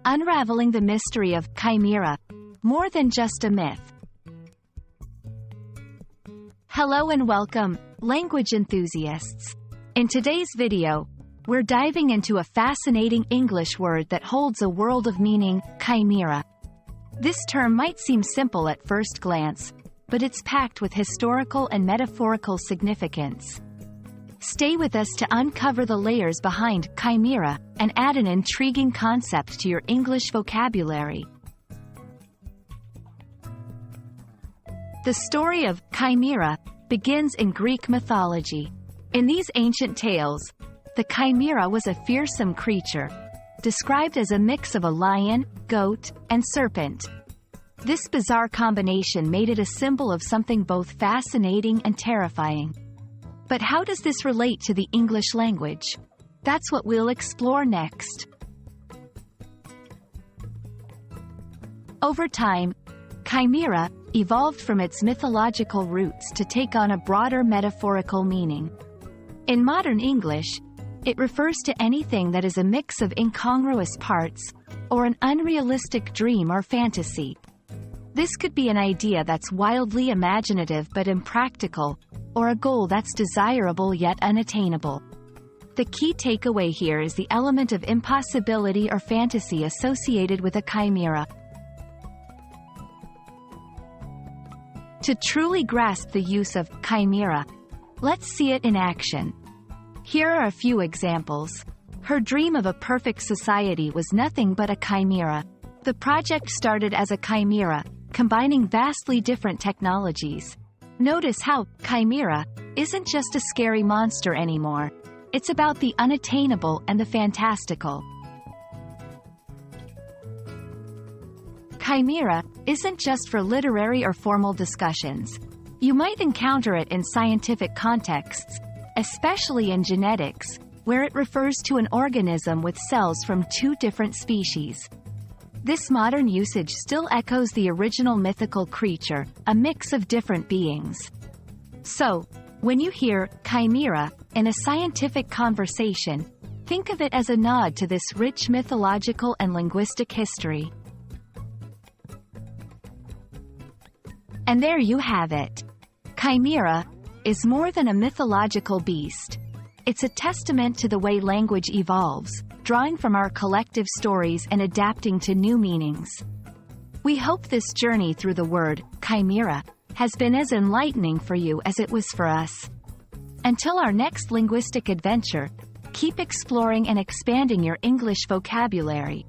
Unraveling the mystery of Chimera, more than just a myth. Hello and welcome, language enthusiasts. In today's video, we're diving into a fascinating English word that holds a world of meaning, chimera. This term might seem simple at first glance, but it's packed with historical and metaphorical significance. Stay with us to uncover the layers behind chimera and add an intriguing concept to your English vocabulary. The story of Chimera begins in Greek mythology. In these ancient tales, the chimera was a fearsome creature, described as a mix of a lion, goat, and serpent. This bizarre combination made it a symbol of something both fascinating and terrifying. But how does this relate to the English language? That's what we'll explore next. Over time, chimera evolved from its mythological roots to take on a broader metaphorical meaning. In modern English, it refers to anything that is a mix of incongruous parts, or an unrealistic dream or fantasy. This could be an idea that's wildly imaginative but impractical, or a goal that's desirable yet unattainable. The key takeaway here is the element of impossibility or fantasy associated with a chimera. To truly grasp the use of chimera, let's see it in action. Here are a few examples. Her dream of a perfect society was nothing but a chimera. The project started as a chimera, combining vastly different technologies. Notice how chimera isn't just a scary monster anymore. It's about the unattainable and the fantastical. Chimera isn't just for literary or formal discussions. You might encounter it in scientific contexts, especially in genetics, where it refers to an organism with cells from two different species. This modern usage still echoes the original mythical creature, a mix of different beings. So, when you hear chimera in a scientific conversation, think of it as a nod to this rich mythological and linguistic history. And there you have it. Chimera is more than a mythological beast. It's a testament to the way language evolves, drawing from our collective stories and adapting to new meanings. We hope this journey through the word chimera has been as enlightening for you as it was for us. Until our next linguistic adventure, keep exploring and expanding your English vocabulary.